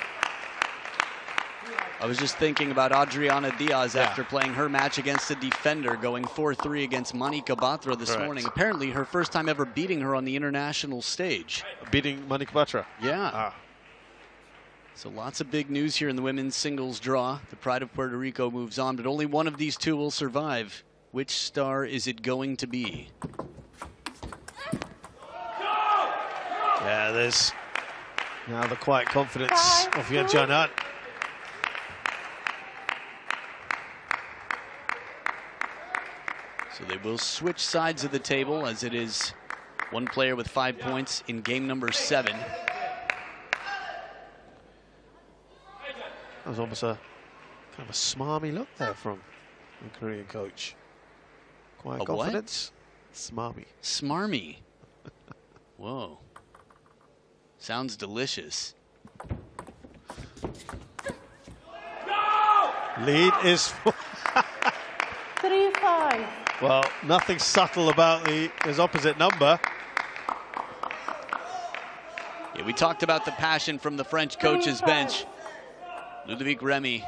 I was just thinking about Adriana Diaz after playing her match against a defender, going 4-3 against Monica Batra this morning. Apparently her first time ever beating her on the international stage. Beating Monica Batra? Yeah. So lots of big news here in the women's singles draw. The Pride of Puerto Rico moves on, but only one of these two will survive. Which star is it going to be? Yeah, there's now the quiet confidence of Yan Jianan. So they will switch sides of the table, as it is one player with 5 points in game number 7. That was almost a kind of a smarmy look there from the Korean coach. Quiet confidence. Smarmy. Smarmy. Whoa. Sounds delicious. Lead is 3-5. well, nothing subtle about his opposite number. Yeah, we talked about the passion from the French coach's bench. Ludovic Remy.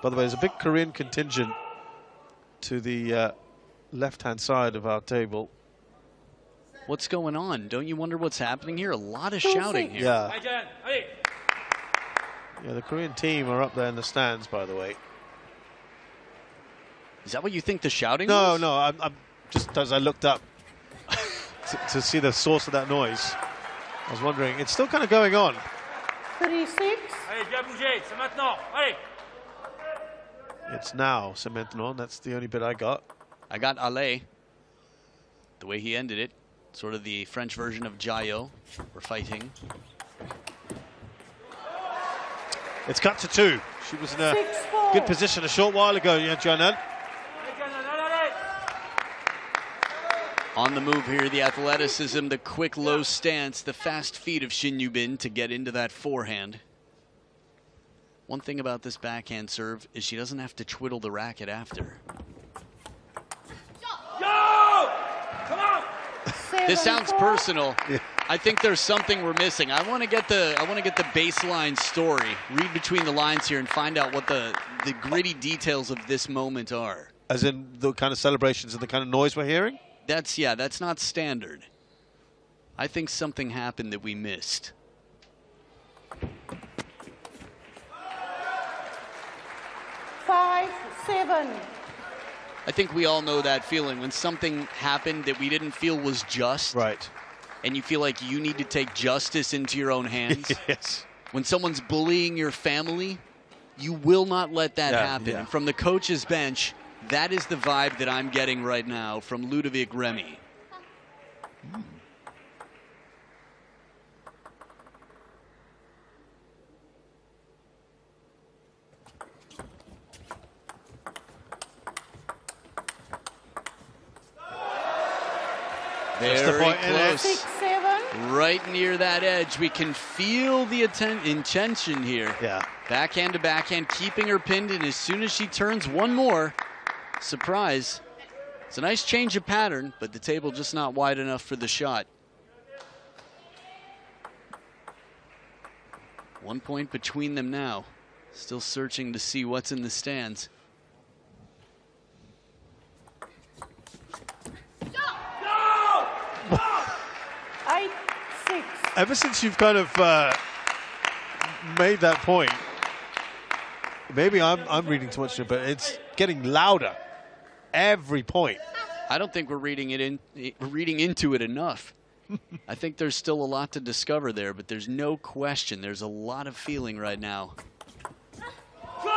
By the way, there's a big Korean contingent to the left-hand side of our table. What's going on? Don't you wonder what's happening here? A lot of shouting here. Yeah. Yeah, the Korean team are up there in the stands, by the way. Is that what you think the shouting No, was? no, I'm just as I looked up to see the source of that noise, I was wondering, it's still kind of going on. 3-6. It's now, c'est maintenant. That's the only bit I got. I got Ale. The way he ended it. Sort of the French version of Jayo. We're fighting. It's cut to 2. She was in a good position a short while ago, Yan Jianan. On the move here, the athleticism, the quick low stance, the fast feet of 신유빈 to get into that forehand. One thing about this backhand serve is she doesn't have to twiddle the racket after. This sounds personal. Yeah. I think there's something we're missing. I want to get the baseline story, read between the lines here, and find out what the gritty details of this moment are. As in the kind of celebrations and the kind of noise we're hearing? That's not standard. I think something happened that we missed. Five, 7. I think we all know that feeling when something happened that we didn't feel was just. Right. And you feel like you need to take justice into your own hands. Yes. When someone's bullying your family, you will not let that happen. Yeah. From the coach's bench, that is the vibe that I'm getting right now from Ludovic Remy. Very close. 6-7. Right near that edge. We can feel the intention here. Yeah. Backhand to backhand, keeping her pinned, and as soon as she turns one more, surprise. It's a nice change of pattern, but the table just not wide enough for the shot. 1 point between them now. Still searching to see what's in the stands. Ever since you've kind of made that point, maybe I'm reading too much, but it's getting louder every point. I don't think we're reading into it enough. I think there's still a lot to discover there, but there's no question there's a lot of feeling right now. 9,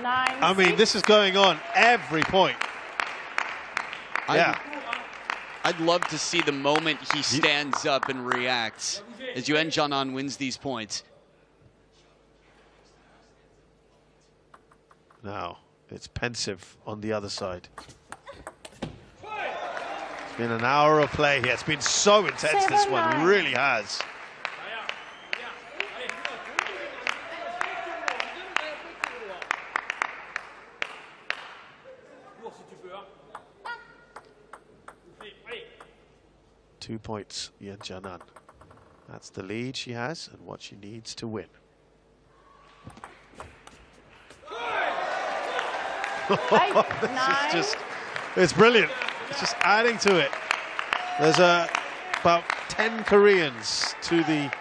I mean, 6. this is going on every point. Yeah. I'd love to see the moment he stands up and reacts as Yuan Jianan wins these points. Now, it's pensive on the other side. It's been an hour of play here. It's been so intense, this one. It really has. .2 points, Yan Jianan. That's the lead she has and what she needs to win. This is it's brilliant. It's just adding to it. There's about 10 Koreans to the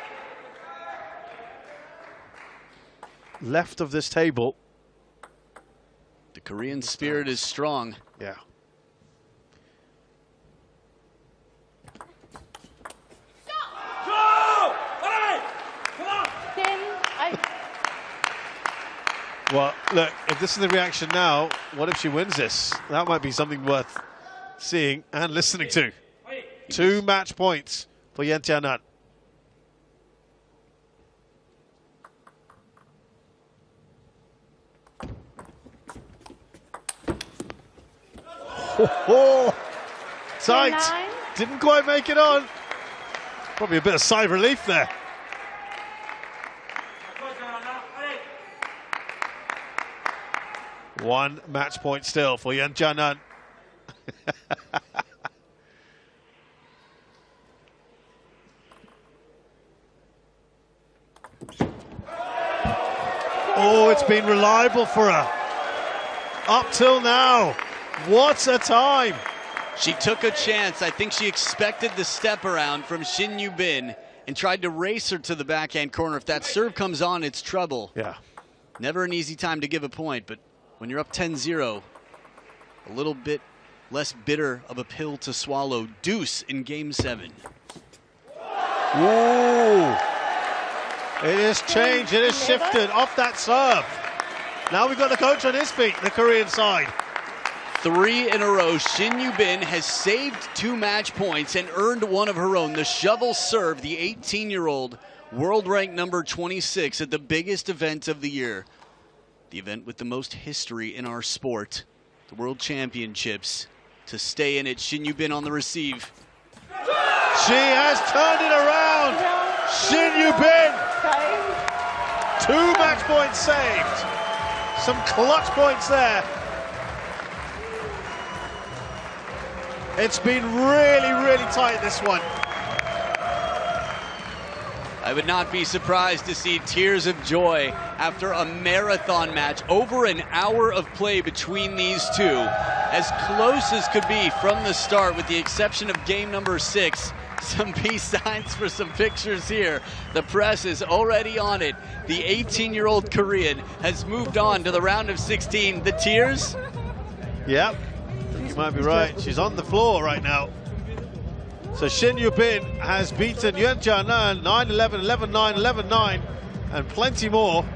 left of this table. The Korean spirit is strong. Yeah. Well, look, if this is the reaction now, what if she wins this? That might be something worth seeing and listening to. 2 match points for Yen Tianan. Oh, tight. Didn't quite make it on. Probably a bit of sigh of relief there. One match point still for Yen Tianan. Oh, it's been reliable for her. Up till now. What a time. She took a chance. I think she expected the step around from 신유빈 and tried to race her to the backhand corner. If that serve comes on, it's trouble. Yeah. Never an easy time to give a point, but when you're up 10-0, a little bit less bitter of a pill to swallow. Deuce in Game 7. Ooh. It has changed, it has shifted off that serve. Now we've got the coach on his feet, the Korean side. 3 in a row. 신유빈 has saved 2 match points and earned one of her own. The shovel serve, the 18-year-old, world ranked number 26 at the biggest event of the year. The event with the most history in our sport, the World Championships. To stay in it, 신유빈 on the receive. She has turned it around. 신유빈. 2 match points saved. Some clutch points there. It's been really, really tight, this one. I would not be surprised to see tears of joy after a marathon match. Over an hour of play between these two. As close as could be from the start, with the exception of game number 6. Some peace signs for some pictures here. The press is already on it. The 18-year-old Korean has moved on to the round of 16. The tears? Yep, you might be right. She's on the floor right now. So 신유빈 has beaten Yen Tianan 9-11, 11-9, 11-9, and plenty more.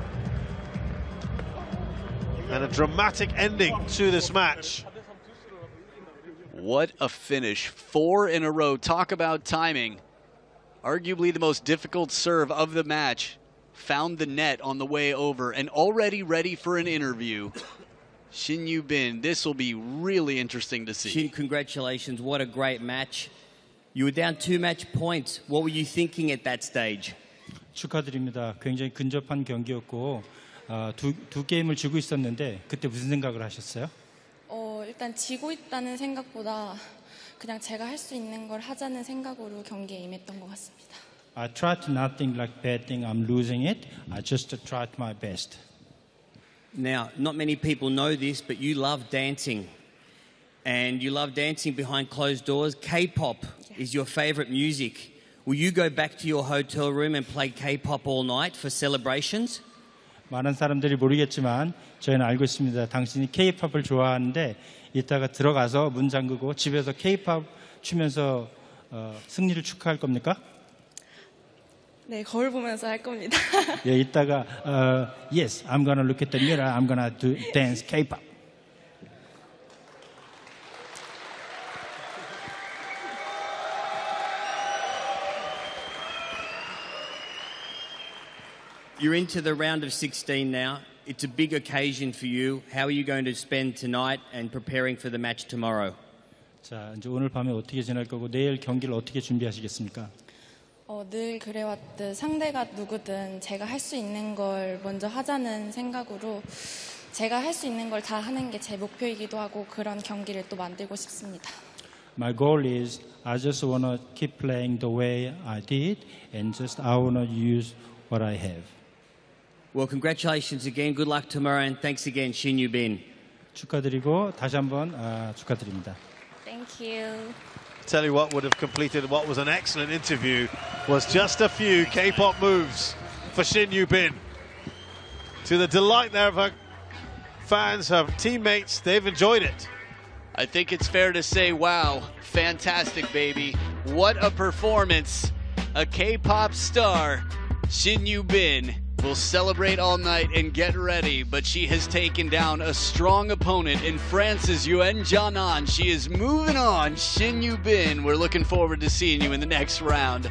And a dramatic ending to this match. What a finish. 4 in a row. Talk about timing. Arguably the most difficult serve of the match. Found the net on the way over and already ready for an interview. 신유빈, this will be really interesting to see. Shin, congratulations. What a great match. You were down 2 match points. What were you thinking at that stage? 축하드립니다. 굉장히 근접한 경기였고 두 게임을 지고 있었는데 그때 무슨 생각을 하셨어요? 일단 지고 있다는 생각보다 그냥 제가 할 수 있는 걸 하자는 생각으로 경기에 임했던 것 같습니다. I tried to not think like bad thing. I'm losing it. I just tried my best. Now, not many people know this, but you love dancing. And you love dancing behind closed doors. K-pop is your favorite music. Will you go back to your hotel room and play K-pop all night for celebrations? 많은 사람들이 모르겠지만 저희는 알고 있습니다. 당신이 K-팝을 좋아하는데 이따가 들어가서 문 잠그고 집에서 K-팝 추면서 승리를 축하할 겁니까? 네, 거울 보면서 할 겁니다. 예, 이따가 yes, I'm gonna look at the mirror. I'm gonna do dance K-pop. You're into the round of 16 now. It's a big occasion for you. How are you going to spend tonight and preparing for the match tomorrow? 자, 이제 오늘 밤에 어떻게 지낼 거고 내일 경기를 어떻게 준비하시겠습니까? 늘 그래왔듯 상대가 누구든 제가 할 수 있는 걸 먼저 하자는 생각으로 제가 할 수 있는 걸 다 하는 게 제 목표이기도 하고 그런 경기를 또 만들고 싶습니다. my goal is I just want to keep playing the way I did, and just I want to use what I have. Well, congratulations again. Good luck tomorrow, and thanks again, 신유빈. 축하드리고 다시 한번 축하드립니다. Thank you. Tell you what would have completed what was an excellent interview was just a few K-pop moves for 신유빈. To the delight there of her fans, her teammates, they've enjoyed it. I think it's fair to say, wow, fantastic, baby. What a performance. A K-pop star, 신유빈, will celebrate all night and get ready, but she has taken down a strong opponent in France's Yuen Jianan. She is moving on. 신유빈, we're looking forward to seeing you in the next round.